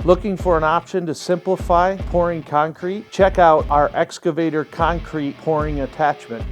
Looking for an option to simplify pouring concrete? Check out our Excavator concrete pouring attachment.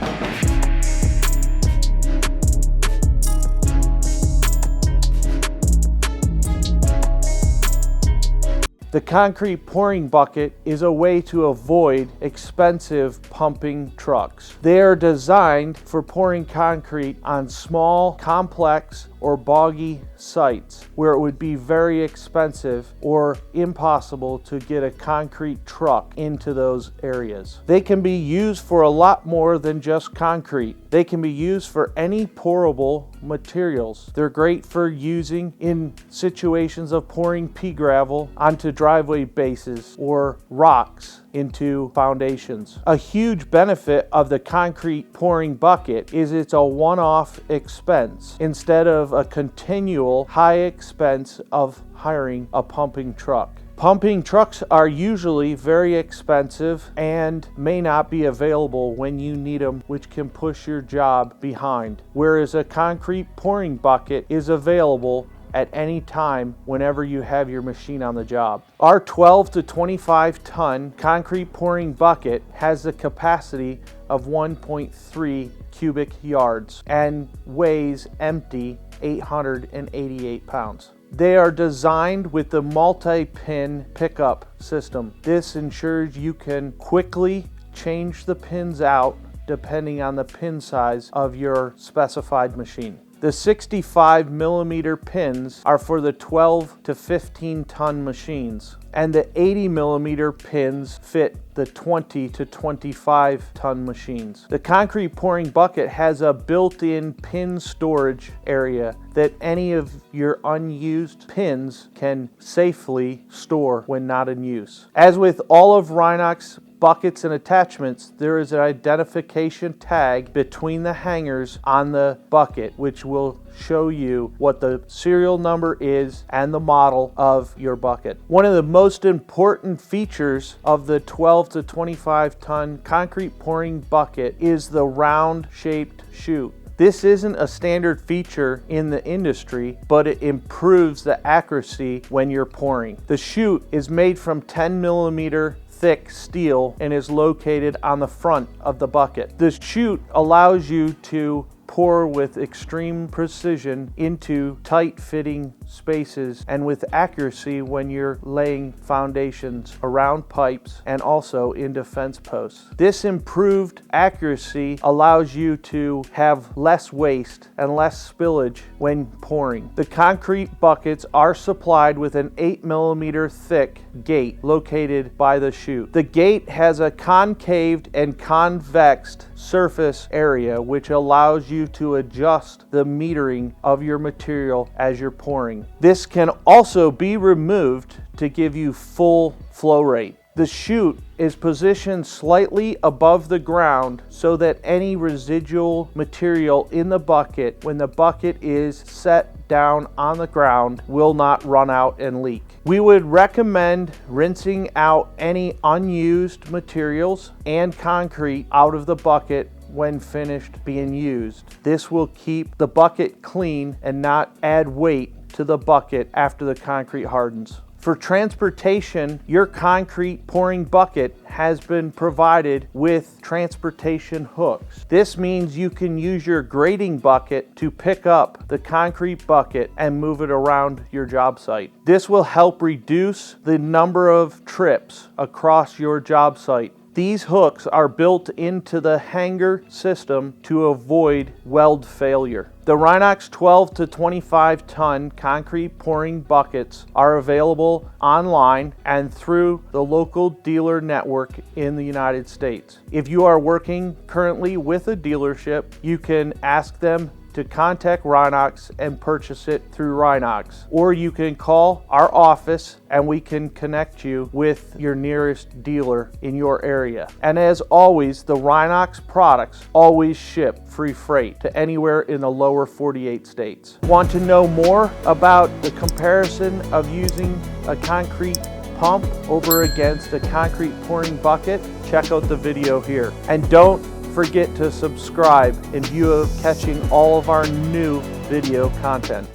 The concrete pouring bucket is a way to avoid expensive pumping trucks. They are designed for pouring concrete on small, complex, or boggy sites where it would be very expensive or impossible to get a concrete truck into those areas. They can be used for a lot more than just concrete. They can be used for any pourable materials. They're great for using in situations of pouring pea gravel onto driveway bases or rocks into foundations. A huge benefit of the concrete pouring bucket is it's a one-off expense instead of a continual high expense of hiring a pumping truck. Pumping trucks are usually very expensive and may not be available when you need them, which can push your job behind. Whereas a concrete pouring bucket is available at any time whenever you have your machine on the job. Our 12 to 25 ton concrete pouring bucket has the capacity of 1.3 cubic yards and weighs empty 888 pounds. They are designed with the multi-pin pickup system. This ensures you can quickly change the pins out depending on the pin size of your specified machine. The 65 millimeter pins are for the 12 to 15 ton machines, and the 80 millimeter pins fit the 20 to 25 ton machines. The concrete pouring bucket has a built-in pin storage area that any of your unused pins can safely store when not in use. As with all of Rhinox buckets and attachments, there is an identification tag between the hangers on the bucket, which will show you what the serial number is and the model of your bucket. One of the most important features of the 12 to 25 ton concrete pouring bucket is the round shaped chute. This isn't a standard feature in the industry, but it improves the accuracy when you're pouring. The chute is made from 10 millimeter thick steel and is located on the front of the bucket. The chute allows you to pour with extreme precision into tight-fitting spaces and with accuracy when you're laying foundations around pipes and also into fence posts. This improved accuracy allows you to have less waste and less spillage when pouring. The concrete buckets are supplied with an 8 millimeter thick gate located by the chute. The gate has a concaved and convexed surface area which allows you to adjust the metering of your material as you're pouring. This can also be removed to give you full flow rate. The chute is positioned slightly above the ground so that any residual material in the bucket, when the bucket is set down on the ground, will not run out and leak. We would recommend rinsing out any unused materials and concrete out of the bucket when finished being used. This will keep the bucket clean and not add weight to the bucket after the concrete hardens. For transportation, your concrete pouring bucket has been provided with transportation hooks. This means you can use your grading bucket to pick up the concrete bucket and move it around your job site. This will help reduce the number of trips across your job site. These hooks are built into the hanger system to avoid weld failure. The Rhinox 12 to 25 ton concrete pouring buckets are available online and through the local dealer network in the United States. If you are working currently with a dealership, you can ask them to contact Rhinox and purchase it through Rhinox. Or you can call our office and we can connect you with your nearest dealer in your area. And as always, the Rhinox products always ship free freight to anywhere in the lower 48 states. Want to know more about the comparison of using a concrete pump over against a concrete pouring bucket? Check out the video here. And don't forget to subscribe in view of catching all of our new video content.